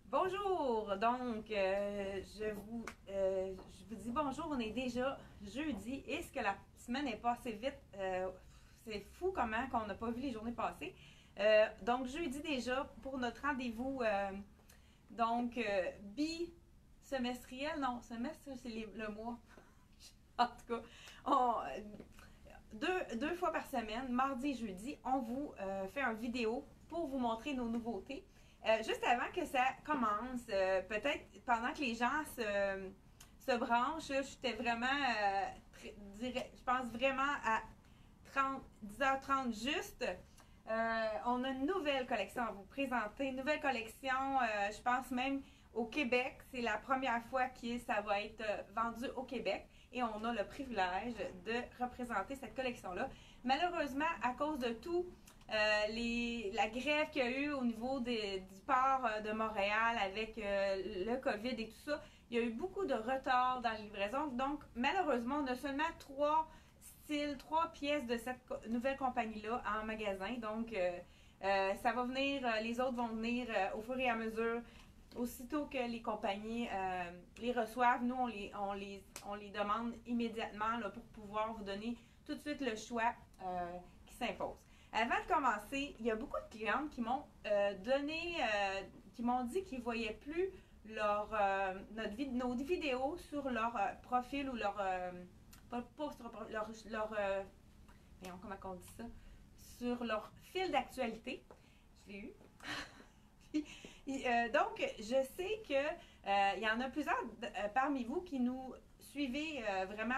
Bonjour! Donc, je vous dis bonjour, on est déjà jeudi et ce que la semaine est passée vite, c'est fou comment qu'on n'a pas vu les journées passer. Donc, jeudi déjà pour notre rendez-vous, bisemestriel, non, semestre c'est le mois. En tout cas, deux fois par semaine, mardi et jeudi, on vous fait une vidéo pour vous montrer nos nouveautés. Juste avant que ça commence, peut-être pendant que les gens se branchent, j'étais vraiment, je pense vraiment à 10h30 juste. On a une nouvelle collection à vous présenter, une nouvelle collection, je pense même au Québec. C'est la première fois que ça va être vendu au Québec et on a le privilège de représenter cette collection-là. Malheureusement, à cause de tout, la grève qu'il y a eu au niveau du port de Montréal avec le COVID et tout ça, il y a eu beaucoup de retard dans la livraison. Donc, malheureusement, on a seulement trois pièces de cette nouvelle compagnie-là en magasin. Donc, ça va venir, les autres vont venir au fur et à mesure. Aussitôt que les compagnies les reçoivent, nous, on les demande immédiatement là, pour pouvoir vous donner tout de suite le choix qui s'impose. Avant de commencer, il y a beaucoup de clientes qui m'ont qui m'ont dit qu'ils ne voyaient plus nos vidéos sur leur profil ou pas sur voyons, comment on dit ça, sur leur fil d'actualité. Je l'ai eu. Donc, je sais que il y en a plusieurs parmi vous qui nous suivez vraiment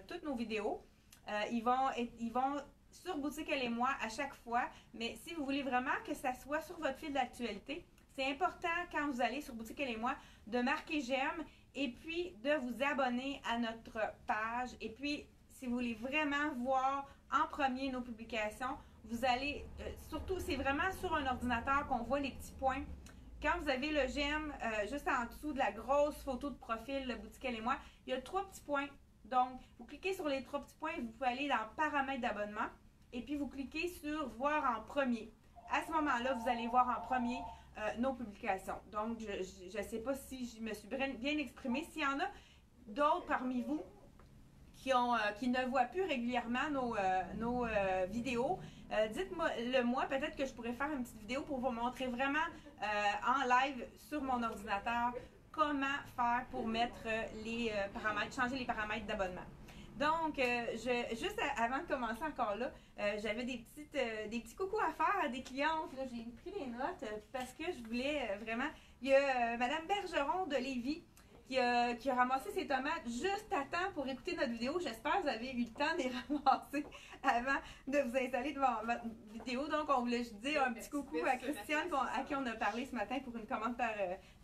toutes nos vidéos. Ils vont sur Boutique Elle et moi à chaque fois, mais si vous voulez vraiment que ça soit sur votre fil d'actualité, c'est important quand vous allez sur Boutique Elle et moi de marquer j'aime et puis de vous abonner à notre page. Et puis, si vous voulez vraiment voir en premier nos publications, vous allez, surtout, c'est vraiment sur un ordinateur qu'on voit les petits points. Quand vous avez le j'aime, juste en dessous de la grosse photo de profil, le Boutique Elle et moi, il y a 3 petits points. Donc, vous cliquez sur les 3 petits points, vous pouvez aller dans paramètres d'abonnement et puis vous cliquez sur voir en premier. À ce moment-là, vous allez voir en premier nos publications. Donc, je ne sais pas si je me suis bien exprimée. S'il y en a d'autres parmi vous qui ne voient plus régulièrement nos vidéos, dites-moi peut-être que je pourrais faire une petite vidéo pour vous montrer vraiment en live sur mon ordinateur comment faire pour mettre les paramètres, changer les paramètres d'abonnement. Donc, juste avant de commencer encore là, j'avais des petits coucous à faire à des clientes. J'ai pris les notes parce que je voulais vraiment... Il y a Madame Bergeron de Lévis qui a ramassé ses tomates juste à temps pour écouter notre vidéo. J'espère que vous avez eu le temps de les ramasser avant de vous installer devant votre vidéo. Donc, on voulait juste dire un petit coucou à Christiane à qui on a parlé ce matin pour une commande par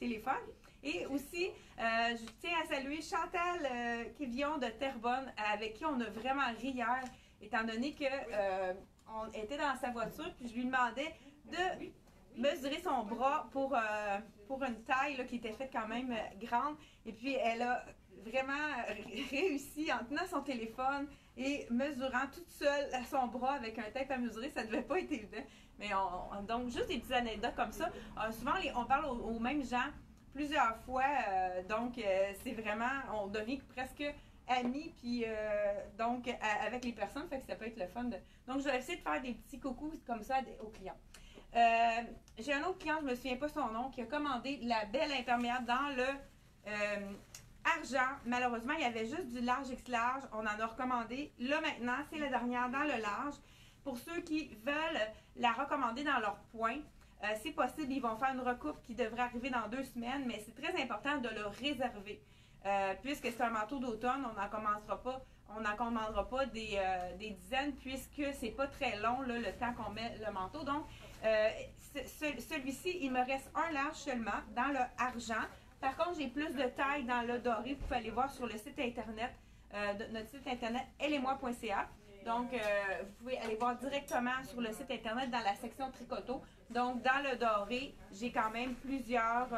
téléphone. Et aussi, je tiens à saluer Chantal Kévillon de Terrebonne, avec qui on a vraiment ri hier, étant donné que on était dans sa voiture, puis je lui demandais de mesurer son bras pour une taille là, qui était faite quand même grande. Et puis, elle a vraiment réussi en tenant son téléphone et mesurant toute seule son bras avec un tape à mesurer. Ça ne devait pas être évident. Mais donc, juste des petites anecdotes comme ça. Souvent, on parle aux mêmes gens plusieurs fois. Donc, c'est vraiment, on devient presque amis, puis donc, avec les personnes, fait que ça peut être le fun. Donc, je vais essayer de faire des petits coucous comme ça aux clients. J'ai un autre client, je ne me souviens pas son nom, qui a commandé la belle imperméable dans le argent. Malheureusement, il y avait juste du large X large. On en a recommandé. Là, maintenant, c'est la dernière dans le large. Pour ceux qui veulent la recommander dans leur point, c'est possible, ils vont faire une recoupe qui devrait arriver dans 2 semaines, mais c'est très important de le réserver. Puisque c'est un manteau d'automne, on n'en commandera pas des dizaines, puisque c'est pas très long là, le temps qu'on met le manteau. Donc, celui-ci, il me reste un large seulement dans le argent. Par contre, j'ai plus de taille dans le doré. Vous pouvez aller voir sur le site internet, notre site internet elletmoi.ca. Donc, vous pouvez aller voir directement sur le site internet dans la section tricoto. Donc, dans le doré, j'ai quand même plusieurs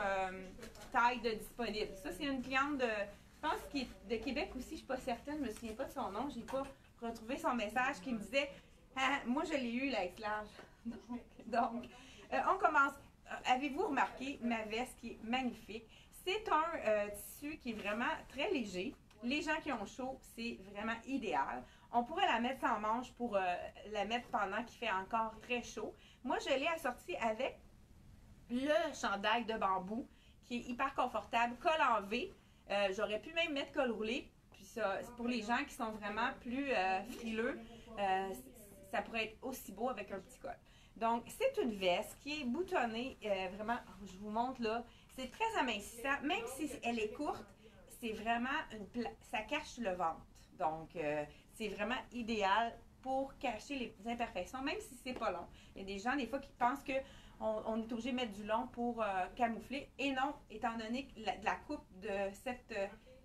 tailles de disponibles. Ça, c'est une cliente je pense qu'il est de Québec aussi, je ne suis pas certaine, je ne me souviens pas de son nom, je n'ai pas retrouvé son message qui me disait « Ah, moi, je l'ai eu, la X large. » Donc, on commence. avez-vous remarqué ma veste qui est magnifique? C'est un tissu qui est vraiment très léger. Les gens qui ont chaud, c'est vraiment idéal. On pourrait la mettre sans manche pour la mettre pendant qu'il fait encore très chaud. Moi, je l'ai assortie avec le chandail de bambou qui est hyper confortable, col en V. J'aurais pu même mettre col roulé. Puis ça, pour les gens qui sont vraiment plus frileux, ça pourrait être aussi beau avec un petit col. Donc, c'est une veste qui est boutonnée, vraiment, je vous montre là, c'est très amincissant. Même si elle est courte, c'est vraiment ça cache le ventre. Donc, c'est vraiment idéal pour cacher les imperfections, même si c'est pas long. Il y a des gens, des fois, qui pensent qu'on est obligé de mettre du long pour camoufler. Et non, étant donné que la coupe de cette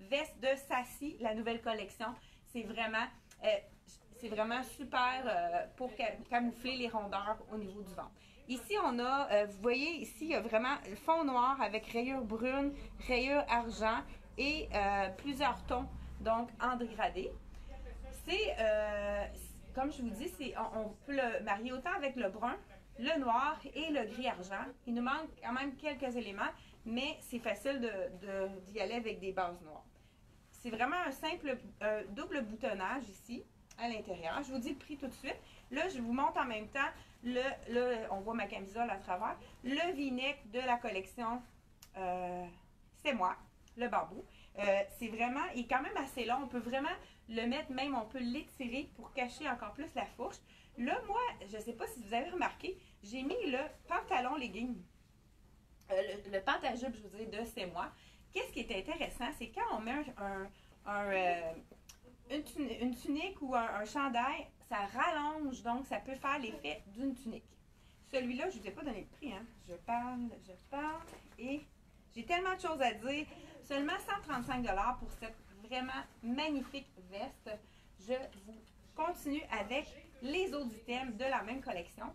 veste de Sassy, la nouvelle collection, c'est vraiment super pour camoufler les rondeurs au niveau du ventre. Ici, on a, vous voyez, ici, il y a vraiment le fond noir avec rayures brunes, rayures argent et plusieurs tons, donc en dégradé. C'est, comme je vous dis, on peut le marier autant avec le brun, le noir et le gris argent. Il nous manque quand même quelques éléments, mais c'est facile d'y aller avec des bases noires. C'est vraiment un simple double boutonnage ici à l'intérieur. Je vous dis le prix tout de suite. Là, je vous montre en même temps, on voit ma camisole à travers, le v-neck de la collection C'est moi, le bambou. C'est vraiment, il est quand même assez long. On peut vraiment le mettre, même on peut l'étirer pour cacher encore plus la fourche. Là, moi, je ne sais pas si vous avez remarqué, j'ai mis le pantalon legging, le pantajupe, je vous dis, de C'est moi. Qu'est-ce qui est intéressant, c'est quand on met une tunique ou un chandail, ça rallonge, donc ça peut faire l'effet d'une tunique. Celui-là, je ne vous ai pas donné le prix, hein. Je parle, et j'ai tellement de choses à dire. Seulement 135 $ pour cette vraiment magnifique veste. Je vous continue avec les autres items de la même collection.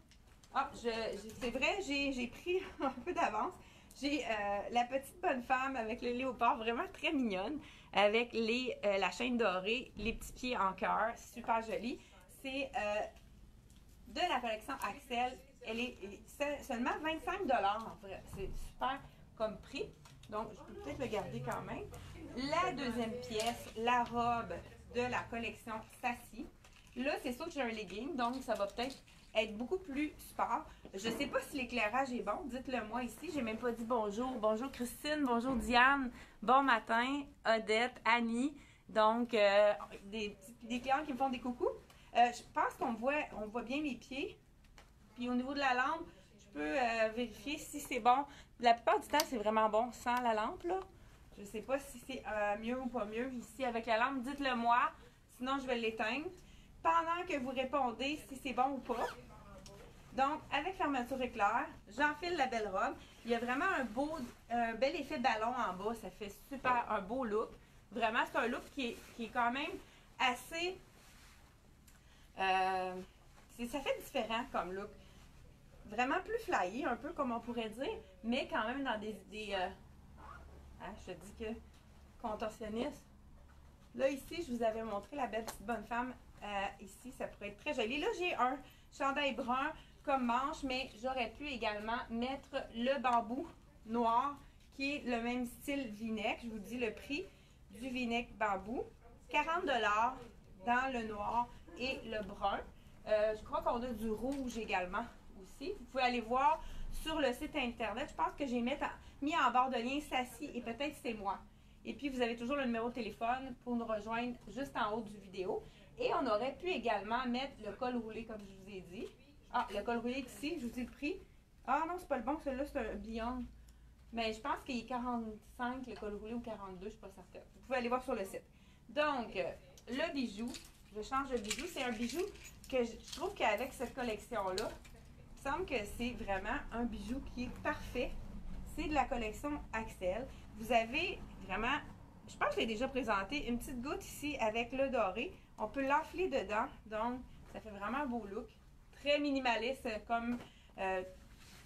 Ah, c'est vrai, j'ai pris un peu d'avance. J'ai la petite bonne femme avec le léopard, vraiment très mignonne, avec la chaîne dorée, les petits pieds en cœur, super jolie. C'est de la collection Axel. Elle est seulement 25 $ en vrai. C'est super comme prix. Donc, je peux peut-être le garder quand même. La deuxième pièce, la robe de la collection Sassy. Là, c'est sûr que j'ai un legging, donc ça va peut-être être beaucoup plus sport. Je ne sais pas si l'éclairage est bon. Dites-le moi ici. J'ai même pas dit bonjour. Bonjour Christine, bonjour Diane. Bon matin, Odette, Annie. Donc, des clients qui me font des coucous. Je pense qu'on voit bien mes pieds. Puis au niveau de la lampe, je peux vérifier si c'est bon. La plupart du temps, c'est vraiment bon sans la lampe, là. Je ne sais pas si c'est mieux ou pas mieux ici avec la lampe. Dites-le moi. Sinon, je vais l'éteindre. Pendant que vous répondez si c'est bon ou pas. Donc, avec fermeture éclair, j'enfile la belle robe. Il y a vraiment un bel effet ballon en bas. Ça fait super un beau look. Vraiment, c'est un look qui est quand même assez... ça fait différent comme look. Vraiment plus flyé, un peu comme on pourrait dire, mais quand même dans je te dis que contorsionniste. Là, ici, je vous avais montré la belle petite bonne femme. Ici, ça pourrait être très joli. Là, j'ai un chandail brun comme manche, mais j'aurais pu également mettre le bambou noir, qui est le même style v-neck. Je vous dis le prix du v-neck bambou. 40 $ dans le noir et le brun. Je crois qu'on a du rouge également aussi. Vous pouvez aller voir sur le site internet. Je pense que j'ai mis en barre de lien Sassy et peut-être C'est moi. Et puis, vous avez toujours le numéro de téléphone pour nous rejoindre juste en haut du vidéo. Et on aurait pu également mettre le col roulé, comme je vous ai dit. Ah, le col roulé est ici, je vous dis le prix. Ah non, c'est pas le bon, celui-là, c'est un Beyond. Mais je pense qu'il est 45, le col roulé, ou 42, je ne suis pas certaine. Vous pouvez aller voir sur le site. Donc, le bijou, je change de bijou. C'est un bijou que je trouve qu'avec cette collection-là, il me semble que c'est vraiment un bijou qui est parfait. C'est de la collection Axel. Vous avez vraiment, je pense que je l'ai déjà présenté, une petite goutte ici avec le doré. On peut l'enfiler dedans, donc ça fait vraiment un beau look. Très minimaliste, comme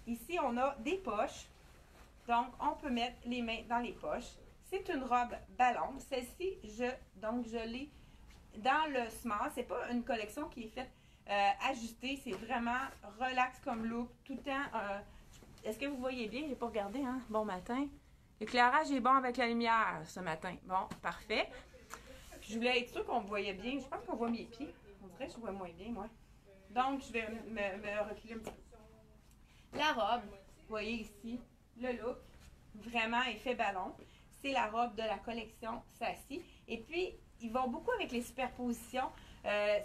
ici on a des poches. Donc on peut mettre les mains dans les poches. C'est une robe ballon. Celle-ci, je l'ai dans le small. C'est pas une collection qui est faite ajustée. C'est vraiment relax comme look. Tout le temps, est-ce que vous voyez bien? J'ai pas regardé, hein? Bon matin. L'éclairage est bon avec la lumière ce matin. Bon, parfait. Je voulais être sûre qu'on me voyait bien. Je pense qu'on voit mes pieds. On dirait que je vois moins bien, moi. Donc, je vais me reculer un petit peu. La robe, vous voyez ici, le look, vraiment effet ballon. C'est la robe de la collection Sassy. Et puis, ils vont beaucoup avec les superpositions.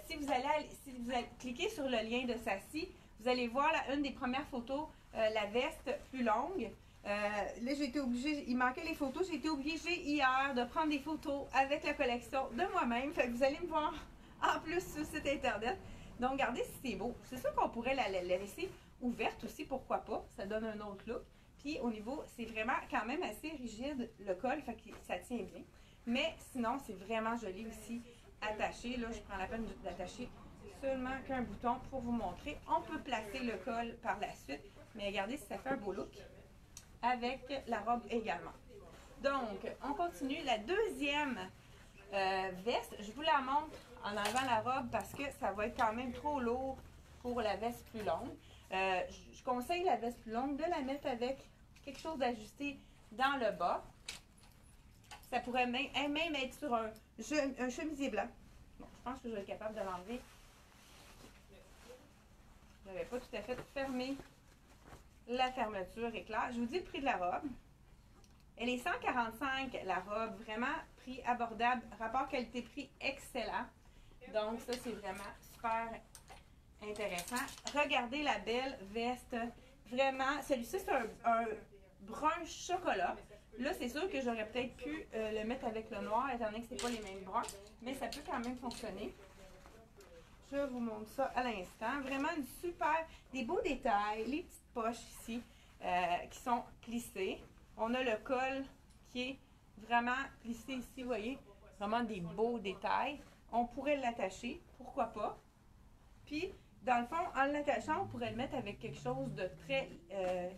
Si vous allez cliquer sur le lien de Sassy, vous allez voir une des premières photos, la veste plus longue. Là, j'ai été obligée, il manquait les photos, j'ai été obligée hier de prendre des photos avec la collection de moi-même. Fait que vous allez me voir en plus sur le site internet. Donc, regardez si c'est beau. C'est sûr qu'on pourrait la laisser ouverte aussi, pourquoi pas. Ça donne un autre look. Puis au niveau, c'est vraiment quand même assez rigide le col, fait que ça tient bien. Mais sinon, c'est vraiment joli aussi attaché. Là, je prends la peine d'attacher seulement qu'un bouton pour vous montrer. On peut placer le col par la suite, mais regardez si ça fait un beau look avec la robe également. Donc, on continue. La deuxième veste, je vous la montre en enlevant la robe parce que ça va être quand même trop lourd pour la veste plus longue. Je conseille la veste plus longue de la mettre avec quelque chose d'ajusté dans le bas. Ça pourrait même être sur un chemisier blanc. Bon, je pense que je vais être capable de l'enlever. Je n'avais pas tout à fait fermé la fermeture éclair. Je vous dis le prix de la robe. Elle est 145 la robe, vraiment prix abordable, rapport qualité-prix excellent. Donc ça c'est vraiment super intéressant. Regardez la belle veste, vraiment, celui-ci c'est un brun chocolat. Là c'est sûr que j'aurais peut-être pu le mettre avec le noir étant donné que c'est pas les mêmes bruns, mais ça peut quand même fonctionner. Je vous montre ça à l'instant. Vraiment une super, des beaux détails, les petites poches ici qui sont plissées. On a le col qui est vraiment plissé ici, vous voyez, vraiment des beaux détails. On pourrait l'attacher, pourquoi pas. Puis, dans le fond, en l'attachant, on pourrait le mettre avec quelque chose de très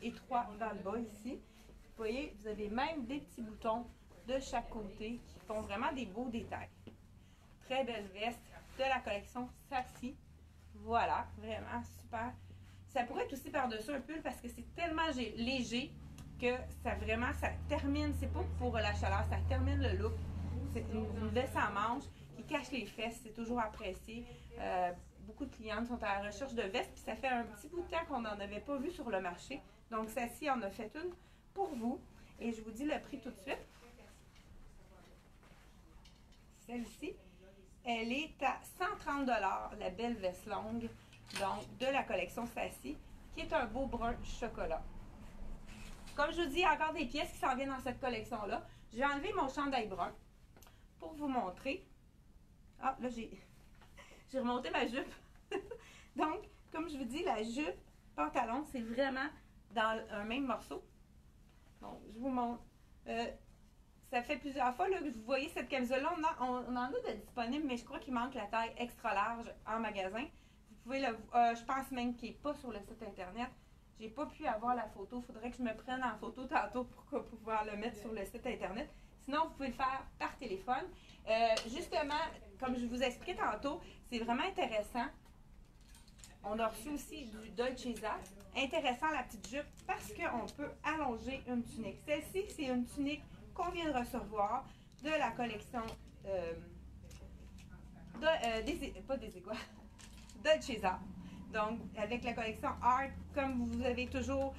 étroit dans le bas ici. Vous voyez, vous avez même des petits boutons de chaque côté qui font vraiment des beaux détails. Très belle veste de la collection Sassy. Voilà, vraiment super. Ça pourrait être aussi par-dessus un pull parce que c'est tellement léger que ça vraiment, ça termine, c'est pas pour la chaleur, ça termine le look. C'est une veste en manche qui cache les fesses, c'est toujours apprécié. Beaucoup de clientes sont à la recherche de vestes, puis ça fait un petit bout de temps qu'on n'en avait pas vu sur le marché. Donc Sassy en a fait une pour vous. Et je vous dis le prix tout de suite. Celle-ci, elle est à 130 $, la belle veste longue, donc de la collection Sassy, qui est un beau brun chocolat. Comme je vous dis, il y a encore des pièces qui s'en viennent dans cette collection-là. Je vais enlever mon chandail brun pour vous montrer. Ah, là, j'ai remonté ma jupe. Donc, comme je vous dis, la jupe, pantalon, c'est vraiment dans un même morceau. Donc, je vous montre. Ça fait plusieurs fois là, que vous voyez cette camisole-là. On en a de disponible, mais je crois qu'il manque la taille extra large en magasin. Vous pouvez le... je pense même qu'il n'est pas sur le site internet. J'ai pas pu avoir la photo. Il faudrait que je me prenne en photo tantôt pour pouvoir le mettre sur le site internet. Sinon, vous pouvez le faire par téléphone. Justement, comme je vous expliquais tantôt, c'est vraiment intéressant. On a reçu aussi du Dolcezza. Intéressant la petite jupe parce qu'on peut allonger une tunique. Celle-ci, c'est une tunique qu'on vient de recevoir de la collection Dolcezza. Donc, avec la collection Art, comme vous avez toujours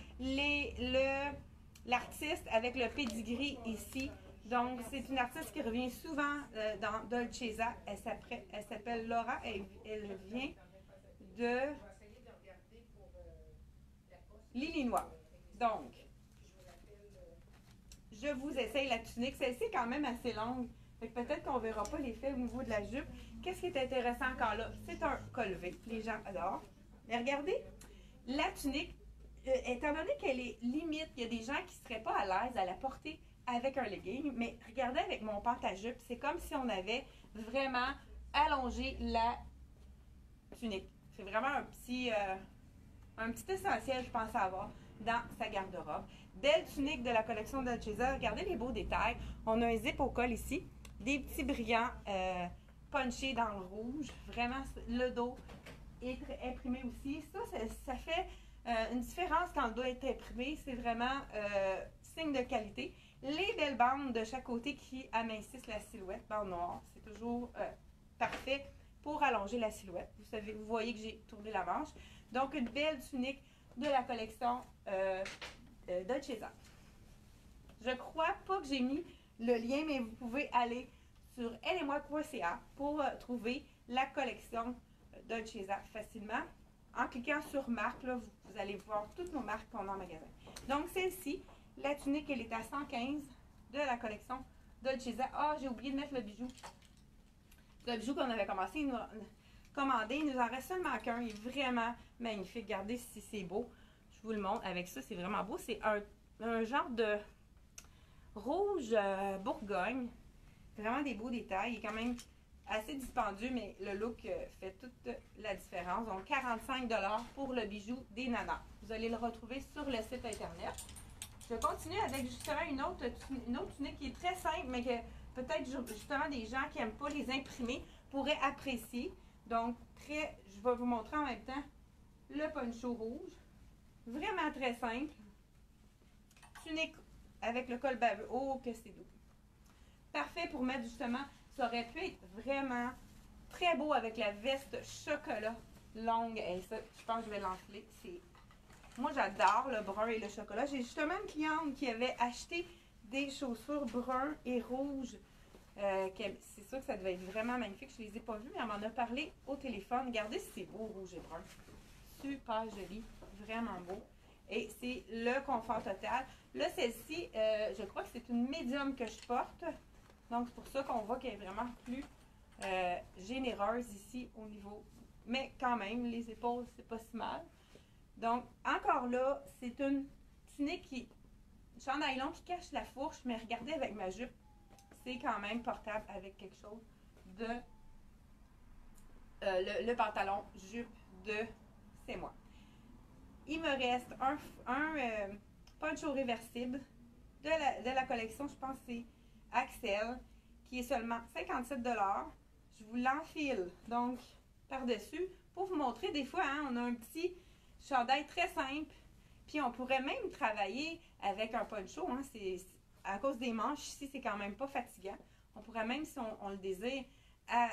l'artiste avec le pedigree ici. Donc, c'est une artiste qui revient souvent dans Dolcezza. Elle s'appelle Laura. Elle vient de l'Illinois. Donc, je vous essaye la tunique. Celle-ci est quand même assez longue. Peut-être qu'on ne verra pas l'effet au niveau de la jupe. Qu'est-ce qui est intéressant encore là? C'est un col V. Les gens adorent. Mais regardez, la tunique, étant donné qu'elle est limite, il y a des gens qui ne seraient pas à l'aise à la porter avec un legging. Mais regardez avec mon pantajupe, c'est comme si on avait vraiment allongé la tunique. C'est vraiment un petit essentiel, je pense, à avoir dans sa garde-robe. Belle tunique de la collection Dolcezza. Regardez les beaux détails. On a un zip au col ici. Des petits brillants punchés dans le rouge. Vraiment, le dos est imprimé aussi. Ça fait Une différence quand le doit être imprimé, c'est vraiment signe de qualité. Les belles bandes de chaque côté qui amincissent la silhouette, bande noire, c'est toujours parfait pour allonger la silhouette. Vous voyez que j'ai tourné la manche. Donc, une belle tunique de la collection Dolce Vita. Je crois pas que j'ai mis le lien, mais vous pouvez aller sur ellemoi.ca pour trouver la collection Dolce Vita facilement. En cliquant sur marque, là, vous allez voir toutes nos marques qu'on a en magasin. Donc, celle-ci, la tunique, elle est à 115 de la collection Dolce Vita. Ah, j'ai oublié de mettre le bijou. Le bijou qu'on avait commencé à commander, il nous en reste seulement qu'un. Il est vraiment magnifique. Regardez si c'est beau. Je vous le montre avec ça. C'est vraiment beau. C'est un genre de rouge Bourgogne. Vraiment des beaux détails. Il est quand même assez dispendieux, mais le look fait toute la différence. Donc, 45 $ pour le bijou des nanas. Vous allez le retrouver sur le site internet. Je continue avec justement une autre tunique qui est très simple, mais que peut-être justement des gens qui n'aiment pas les imprimer pourraient apprécier. Donc, je vais vous montrer en même temps le poncho rouge. Vraiment très simple. Tunique avec le col baveux. Oh, que c'est doux. Parfait pour mettre justement, ça aurait pu être vraiment très beau avec la veste chocolat longue. Et ça, je pense que je vais l'enfiler. Moi, j'adore le brun et le chocolat. J'ai justement une cliente qui avait acheté des chaussures bruns et rouges. C'est sûr que ça devait être vraiment magnifique. Je ne les ai pas vues, mais elle m'en a parlé au téléphone. Regardez si c'est beau, rouge et brun. Super joli. Vraiment beau. Et c'est le confort total. Là, celle-ci, je crois que c'est une médium que je porte. Donc, c'est pour ça qu'on voit qu'elle est vraiment plus généreuse ici au niveau. Mais quand même, les épaules, c'est pas si mal. Donc, encore là, c'est une tunique chandail long qui cache la fourche, mais regardez avec ma jupe, c'est quand même portable avec quelque chose de le pantalon jupe de C'est moi. Il me reste un poncho réversible de la collection, je pense que c'est Axel, qui est seulement 57 $. Je vous l'enfile donc par-dessus pour vous montrer. Des fois, hein, on a un petit chandail très simple, puis on pourrait même travailler avec un poncho. Hein, à cause des manches, ici, c'est quand même pas fatigant. On pourrait même, si on le désire,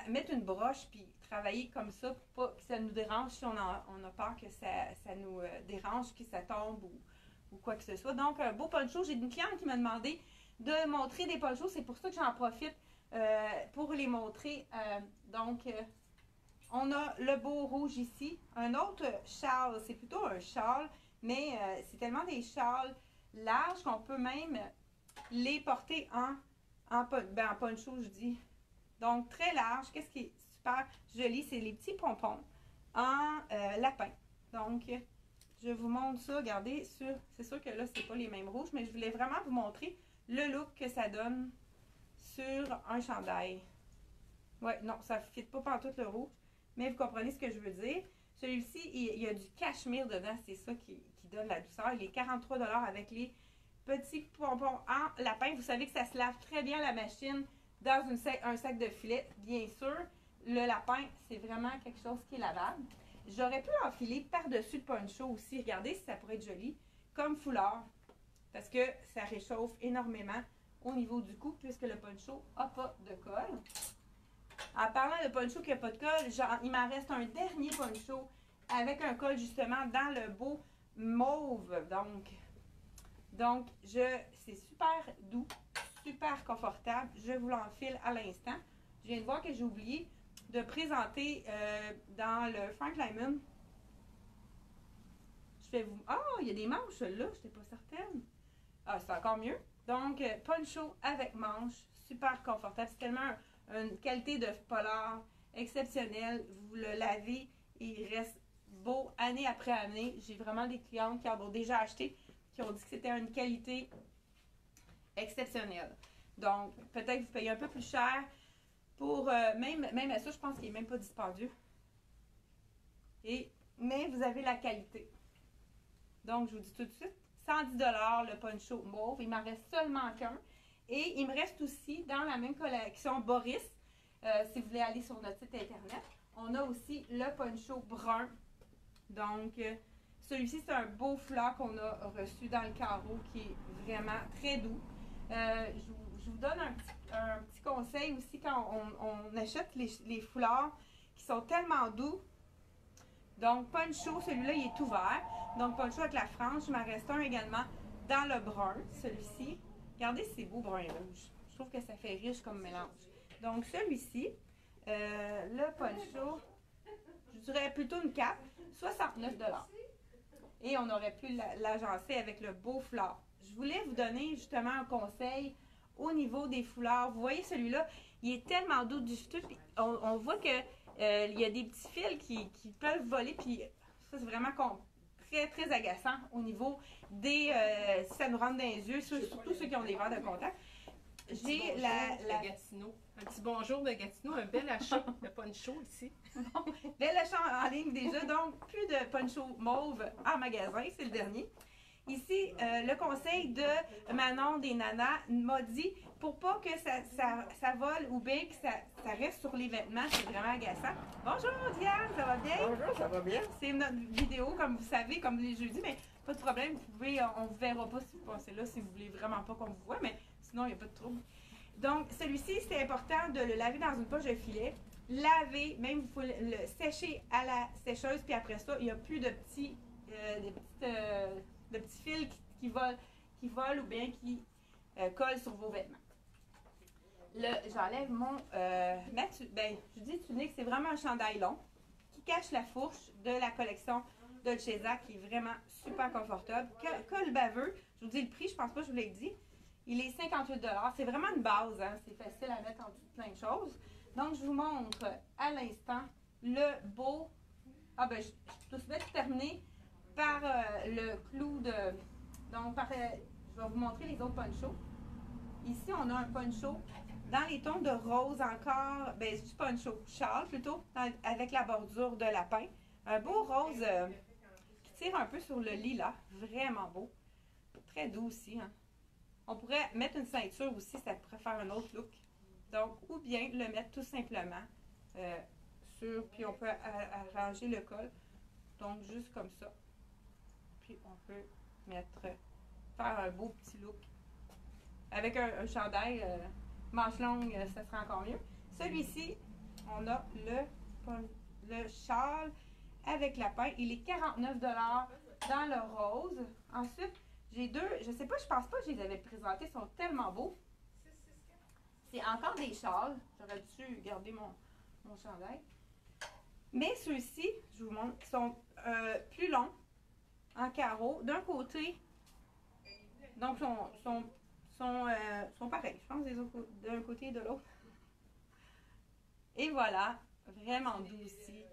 mettre une broche puis travailler comme ça pour pas que ça nous dérange si on a peur que ça nous dérange, que ça tombe ou quoi que ce soit. Donc, un beau poncho. J'ai une cliente qui m'a demandé de montrer des ponchos. C'est pour ça que j'en profite pour les montrer. On a le beau rouge ici. Un autre châle, c'est plutôt un châle, mais c'est tellement des châles larges qu'on peut même les porter en poncho, je dis. Donc, très large. Qu'est-ce qui est super joli? C'est les petits pompons en lapin. Donc, je vous montre ça. Regardez, c'est sûr que là, c'est pas les mêmes rouges, mais je voulais vraiment vous montrer le look que ça donne sur un chandail. Ouais, non, ça ne fit pas pantoute le rouge, mais vous comprenez ce que je veux dire. Celui-ci, il y a du cachemire dedans, c'est ça qui donne la douceur. Il est 43 $ avec les petits pompons en lapin. Vous savez que ça se lave très bien à la machine dans un sac de filet, bien sûr. Le lapin, c'est vraiment quelque chose qui est lavable. J'aurais pu enfiler par-dessus le poncho aussi. Regardez si ça pourrait être joli, comme foulard, parce que ça réchauffe énormément au niveau du cou, puisque le poncho n'a pas de col. En parlant de poncho qui n'a pas de col, il m'en reste un dernier poncho avec un col justement dans le beau mauve. Donc c'est super doux, super confortable. Je vous l'enfile à l'instant. Je viens de voir que j'ai oublié de présenter dans le Frank Lyman. Ah, il y a des manches là, je n'étais pas certaine. Ah, c'est encore mieux. Donc, poncho avec manches, super confortable. C'est tellement une qualité de polar exceptionnelle. Vous le lavez et il reste beau année après année. J'ai vraiment des clientes qui en ont déjà acheté, qui ont dit que c'était une qualité exceptionnelle. Donc, peut-être que vous payez un peu plus cher pour, même à ça, je pense qu'il n'est même pas dispendieux. Mais vous avez la qualité. Donc, je vous dis tout de suite, 110 $ le poncho mauve. Il m'en reste seulement qu'un. Et il me reste aussi, dans la même collection Boris, si vous voulez aller sur notre site internet, on a aussi le poncho brun. Donc, Celui-ci, c'est un beau foulard qu'on a reçu dans le carreau qui est vraiment très doux. Je vous donne un petit conseil aussi quand on achète les foulards qui sont tellement doux. Donc, poncho, celui-là, il est ouvert. Donc, poncho avec la frange. Il m'en reste un également dans le brun, celui-ci. Regardez ces beaux bruns rouges. Je trouve que ça fait riche comme mélange. Donc, celui-ci, le poncho, je dirais plutôt une cape, 69 $. Et on aurait pu l'agencer avec le beau foulard. Je voulais vous donner justement un conseil au niveau des foulards. Vous voyez celui-là, il est tellement doux du tout. On voit que il y a des petits fils qui peuvent voler. Puis ça, c'est vraiment très, très agaçant au niveau des... si ça nous rentre dans les yeux, surtout ceux qui ont des verres de contact. J'ai la Gatineau. Un petit bonjour de Gatineau, un bel achat de poncho ici. Bon, bel achat en ligne déjà, donc plus de poncho mauve en magasin, c'est le dernier. Ici, le conseil de Manon des Nanas m'a dit pour pas que ça vole ou bien que ça reste sur les vêtements, c'est vraiment agaçant. Bonjour Diane, ça va bien? Bonjour, ça va bien? C'est notre vidéo, comme vous savez, comme les jeudis, mais pas de problème, vous pouvez, on ne vous verra pas si vous passez là, si vous voulez vraiment pas qu'on vous voit, mais sinon, il n'y a pas de trouble. Donc, celui-ci, c'est important de le laver dans une poche de filet. Laver, même il faut le sécher à la sécheuse, puis après ça, il n'y a plus de petits fils qui volent ou bien qui collent sur vos vêtements. J'enlève mon... je dis tunique, c'est vraiment un chandail long qui cache la fourche de la collection Dolce Vita qui est vraiment super confortable. Col baveux, je vous dis le prix, je pense pas que je vous l'ai dit. Il est 58 $. C'est vraiment une base, hein? C'est facile à mettre en dessous de plein de choses. Donc, je vous montre à l'instant le beau... je peux tout mettre terminé par le clou de... Donc, je vais vous montrer les autres ponchos. Ici, on a un poncho dans les tons de rose encore, du poncho châle plutôt, avec la bordure de lapin. Un beau rose qui tire un peu sur le lilas, vraiment beau. Très doux aussi, hein? On pourrait mettre une ceinture aussi, ça pourrait faire un autre look. Donc, ou bien le mettre tout simplement puis on peut arranger le col. Donc, juste comme ça. Puis, on peut faire un beau petit look. Avec un chandail manche longue, ça sera encore mieux. Celui-ci, on a le châle avec lapin. Il est 49 $ dans le rose. Ensuite, j'ai deux, je sais pas, je pense pas que je les avais présentés, ils sont tellement beaux. C'est encore des châles. J'aurais dû garder mon chandail. Mais ceux-ci, je vous montre, sont plus longs, en carreau. D'un côté, donc sont pareils, je pense, d'un côté et de l'autre. Et voilà, vraiment doux aussi.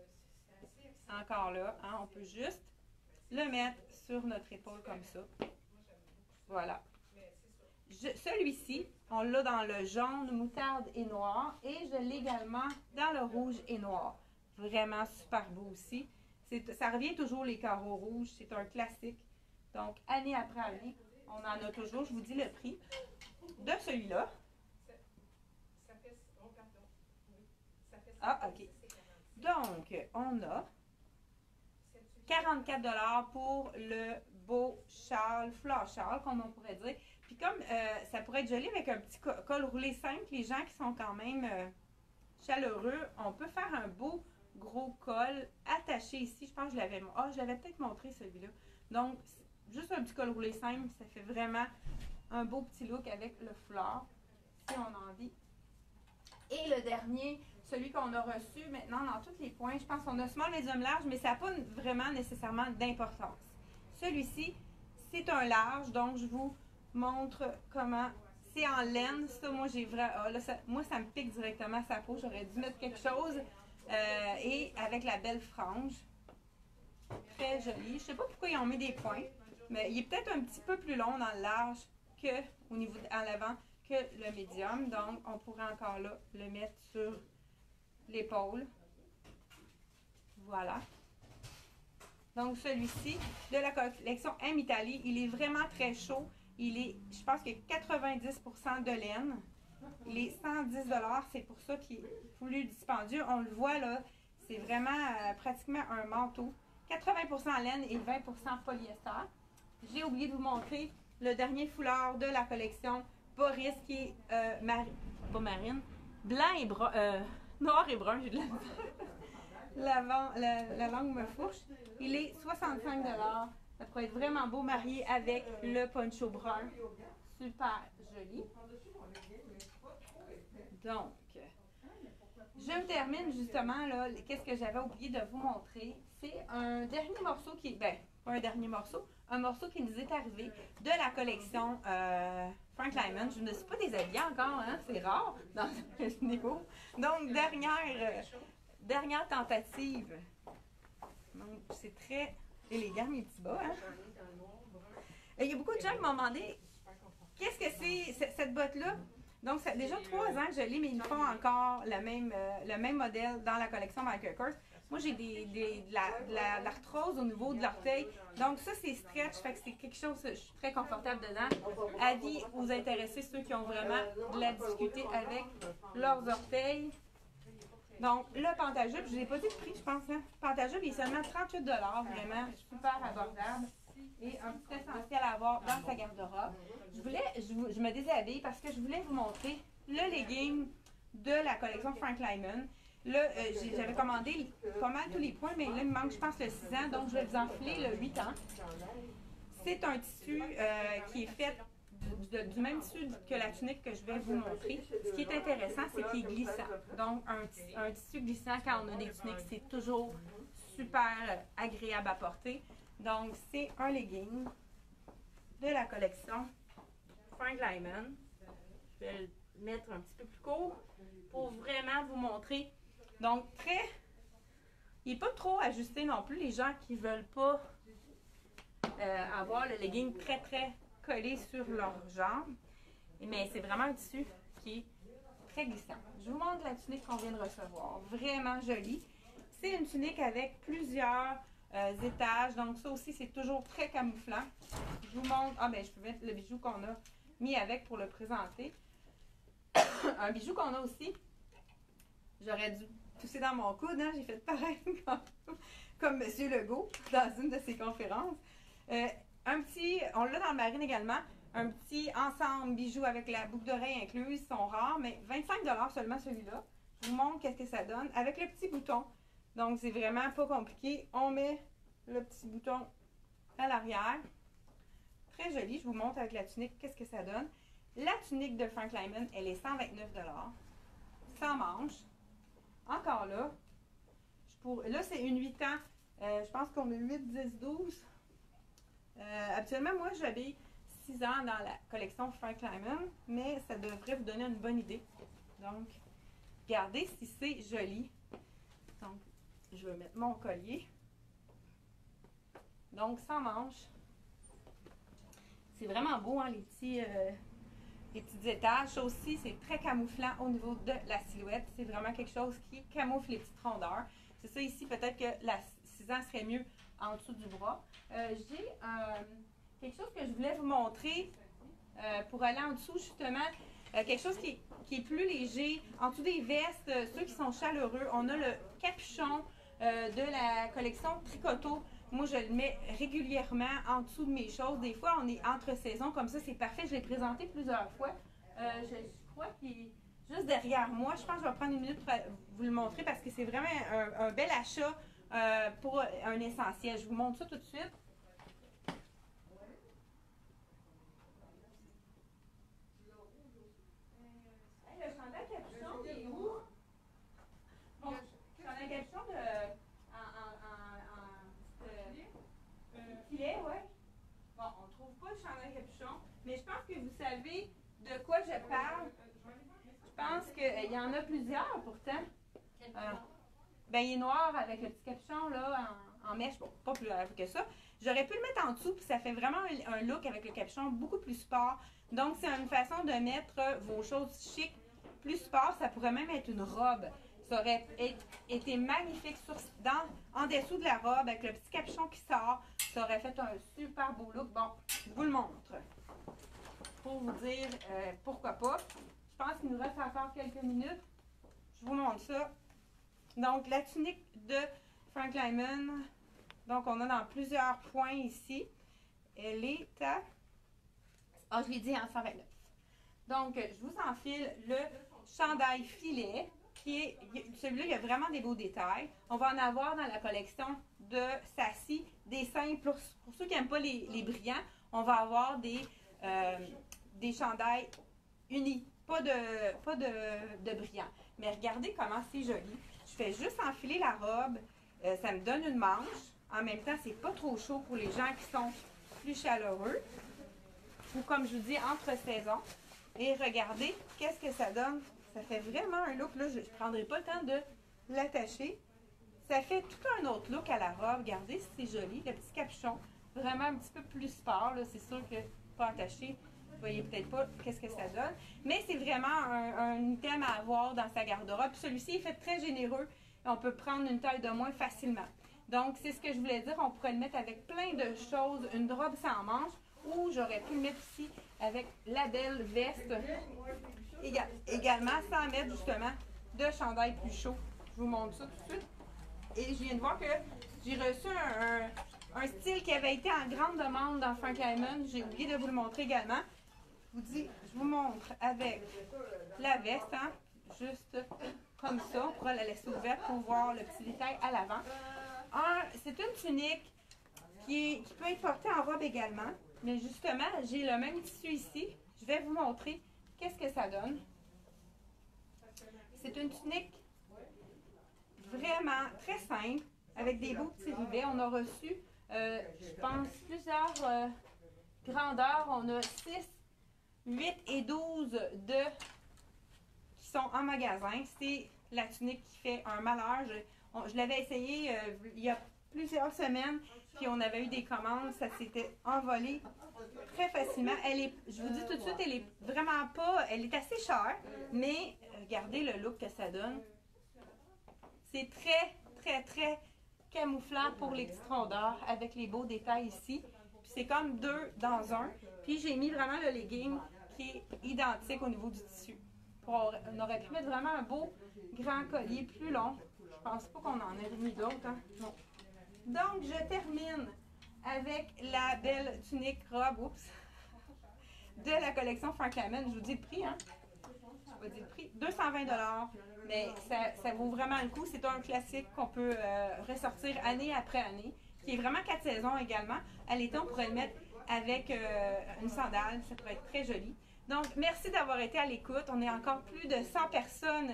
Encore là, hein, on peut juste le mettre sur notre épaule comme ça. Voilà. Celui-ci, on l'a dans le jaune, moutarde et noir. Et je l'ai également dans le rouge et noir. Vraiment super beau aussi. Ça revient toujours les carreaux rouges. C'est un classique. Donc, année après année, on en a toujours. Je vous dis le prix de celui-là. Ah, OK. Donc, on a 44 $ pour le beau châle, foulard châle, comme on pourrait dire. Puis comme ça pourrait être joli avec un petit col roulé simple, les gens qui sont quand même chaleureux, on peut faire un beau gros col attaché ici. Je pense que je l'avais peut-être montré celui-là. Donc, juste un petit col roulé simple, ça fait vraiment un beau petit look avec le foulard, si on a envie. Et le dernier, celui qu'on a reçu maintenant dans tous les points, je pense qu'on a small, medium, large, mais ça n'a pas vraiment nécessairement d'importance. Celui-ci, c'est un large, donc je vous montre comment c'est en laine. Ça, moi, moi, ça me pique directement sa peau. J'aurais dû mettre quelque chose. Et avec la belle frange. Très joli. Je ne sais pas pourquoi ils ont mis des points, mais il est peut-être un petit peu plus long dans le large qu'au niveau en l'avant que le médium. Donc, on pourrait encore là le mettre sur l'épaule. Voilà. Donc, celui-ci, de la collection M Italie, il est vraiment très chaud. Je pense qu'il y a 90% de laine. Il est 110 $. C'est pour ça qu'il est plus dispendieux. On le voit là, c'est vraiment pratiquement un manteau. 80% laine et 20% polyester. J'ai oublié de vous montrer le dernier foulard de la collection Boris qui est pas marine, blanc et brun, noir et brun, j'ai de la langue me fourche. Il est 65 $. Ça pourrait être vraiment beau marié avec le poncho brun. Super joli. Donc, je me termine justement là. Qu'est-ce que j'avais oublié de vous montrer? C'est un dernier morceau qui est, ben, pas un dernier morceau, un morceau qui nous est arrivé de la collection Frank Lyman. Je ne suis pas déshabillée encore, hein? C'est rare dans ce niveau. Donc, dernière tentative. Donc, c'est très élégant, mes petits bas. Hein? Il y a beaucoup de gens qui m'ont demandé qu'est-ce que c'est cette botte-là? Donc, ça fait déjà 3 ans que je l'ai, mais ils font encore le même modèle dans la collection Michael Kors. Moi, j'ai de l'arthrose au niveau de l'orteil. Donc, ça, c'est stretch. Fait que c'est quelque chose, je suis très confortable dedans. Avis aux intéressés, ceux qui ont vraiment de la difficulté avec leurs orteils. Donc, le Pantajub, je ne l'ai pas dit le prix, je pense. Hein? Le Pantajub, il est seulement 38 $, vraiment super abordable. Et un petit essentiel à avoir dans sa garde-robe. Je me déshabille parce que je voulais vous montrer le legging de la collection Frank Lyman. Là, j'avais commandé pas mal tous les points, mais là, il me manque, je pense, le 6 ans, donc je vais vous enfiler le 8 ans. C'est un tissu qui est fait du même tissu que la tunique que je vais vous montrer. Ce qui est intéressant, c'est qu'il est glissant. Donc, un tissu glissant, quand on a des tuniques, c'est toujours super agréable à porter. Donc, c'est un legging de la collection Frank Lyman. Je vais le mettre un petit peu plus court pour vraiment vous montrer. Donc, il n'est pas trop ajusté non plus. Les gens qui ne veulent pas avoir le legging très, très collé sur leurs jambes. Mais c'est vraiment un tissu qui est très glissant. Je vous montre la tunique qu'on vient de recevoir. Vraiment jolie. C'est une tunique avec plusieurs étages. Donc, ça aussi, c'est toujours très camouflant. Je vous montre. Ah, ben, je peux mettre le bijou qu'on a mis avec pour le présenter. Un bijou qu'on a aussi. J'aurais dû pousser dans mon coude, hein? J'ai fait pareil comme M. Legault dans une de ses conférences. On l'a dans le marine également, un petit ensemble bijoux avec la boucle d'oreille incluse, ils sont rares, mais 25 $ seulement celui-là. Je vous montre qu'est-ce que ça donne avec le petit bouton. Donc, c'est vraiment pas compliqué. On met le petit bouton à l'arrière. Très joli. Je vous montre avec la tunique qu'est-ce que ça donne. La tunique de Frank Lyman, elle est 129 $. Sans manches. Encore là. Là, c'est une 8 ans. Je pense qu'on a 8, 10, 12. Habituellement, moi, j'habille 6 ans dans la collection Frank Lyman, mais ça devrait vous donner une bonne idée. Donc, regardez si c'est joli. Donc, je vais mettre mon collier. Donc, sans manches. C'est vraiment beau, hein, les petits étages. Ça aussi, c'est très camouflant au niveau de la silhouette. C'est vraiment quelque chose qui camoufle les petites rondeurs. C'est ça ici, peut-être que la 6 ans serait mieux en dessous du bras. J'ai quelque chose que je voulais vous montrer pour aller en dessous, justement. Quelque chose qui est plus léger. En dessous des vestes, ceux qui sont chaleureux, on a le capuchon de la collection Tricoto. Moi, je le mets régulièrement en dessous de mes choses. Des fois, on est entre saisons, comme ça, c'est parfait. Je l'ai présenté plusieurs fois. Je crois qu'il est juste derrière moi. Je pense que je vais prendre une minute pour vous le montrer parce que c'est vraiment un bel achat pour un essentiel. Je vous montre ça tout de suite. Le chandail capuchon, il est où? Bon, chandail capuchon filet, ouais. Bon, on ne trouve pas le chandail capuchon, mais je pense que vous savez de quoi je parle. Je pense qu'il y en a plusieurs pourtant. Ben, il est noir avec le petit capuchon là, en mèche. Bon, pas plus large que ça. J'aurais pu le mettre en dessous, puis ça fait vraiment un look avec le capuchon beaucoup plus sport. Donc, c'est une façon de mettre vos choses chic plus sport. Ça pourrait même être une robe. Ça aurait été magnifique en dessous de la robe avec le petit capuchon qui sort. Ça aurait fait un super beau look. Bon, je vous le montre. Pour vous dire pourquoi pas. Je pense qu'il nous reste encore quelques minutes. Je vous montre ça. Donc, la tunique de Frank Lyman. Donc, on a dans plusieurs points ici. Elle est à... Ah, je l'ai dit, en 129. Donc, je vous enfile le chandail filet, qui est... Celui-là, il y a vraiment des beaux détails. On va en avoir dans la collection de Sassy, des simples. Pour ceux qui n'aiment pas les brillants, on va avoir des chandails unis, pas de brillants. Mais regardez comment c'est joli. Je fais juste enfiler la robe. Ça me donne une manche. En même temps, c'est pas trop chaud pour les gens qui sont plus chaleureux. Ou comme je vous dis, entre saisons. Et regardez, qu'est-ce que ça donne. Ça fait vraiment un look. Là, je ne prendrai pas le temps de l'attacher. Ça fait tout un autre look à la robe. Regardez, c'est joli. Le petit capuchon. Vraiment un petit peu plus sport. C'est sûr que pas attaché. Vous voyez peut-être pas qu'est-ce que ça donne. Mais c'est vraiment un item à avoir dans sa garde-robe. Celui-ci est fait très généreux. On peut prendre une taille de moins facilement. Donc, c'est ce que je voulais dire. On pourrait le mettre avec plein de choses. Une robe sans manches. Ou j'aurais pu le mettre ici avec la belle veste. Également, sans mettre justement de chandail plus chaud. Je vous montre ça tout de suite. Et je viens de voir que j'ai reçu un style qui avait été en grande demande dans Frank Lyman. J'ai oublié de vous le montrer également. Je vous montre avec la veste, hein, juste comme ça. On pourra la laisser ouverte pour voir le petit détail à l'avant. C'est une tunique qui peut être portée en robe également. Mais justement, j'ai le même tissu ici. Je vais vous montrer qu'est-ce que ça donne. C'est une tunique vraiment très simple, avec des beaux petits rivets. On a reçu, je pense, plusieurs grandeurs. On a 6, 8 et 12 qui sont en magasin. C'est la tunique qui fait un malheur. Je l'avais essayé il y a plusieurs semaines, puis on avait eu des commandes. Ça s'était envolé très facilement. Je vous dis tout de suite, elle est vraiment pas... Elle est assez chère, mais regardez le look que ça donne. C'est très, très, très camouflant pour les petites rondeurs avec les beaux détails ici. Puis c'est comme 2 dans 1. Puis j'ai mis vraiment le legging qui est identique au niveau du tissu. On aurait pu mettre vraiment un beau grand collier plus long. Je pense pas qu'on en ait mis d'autres. Hein? Non. Donc, je termine avec la belle tunique robe de la collection Frank Lyman. Je vous dis le prix, hein? Je vous dis le prix. 220 $. Mais ça vaut vraiment le coup. C'est un classique qu'on peut ressortir année après année, qui est vraiment 4 saisons également. À l'été, on pourrait le mettre avec une sandale. Ça pourrait être très joli. Donc, merci d'avoir été à l'écoute. On est encore plus de 100 personnes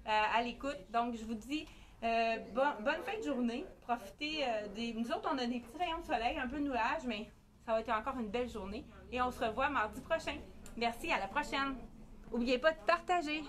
à l'écoute. Donc, je vous dis bonne fin de journée. Profitez nous autres, on a des petits rayons de soleil, un peu de nuages, mais ça va être encore une belle journée. Et on se revoit mardi prochain. Merci, à la prochaine. N'oubliez pas de partager.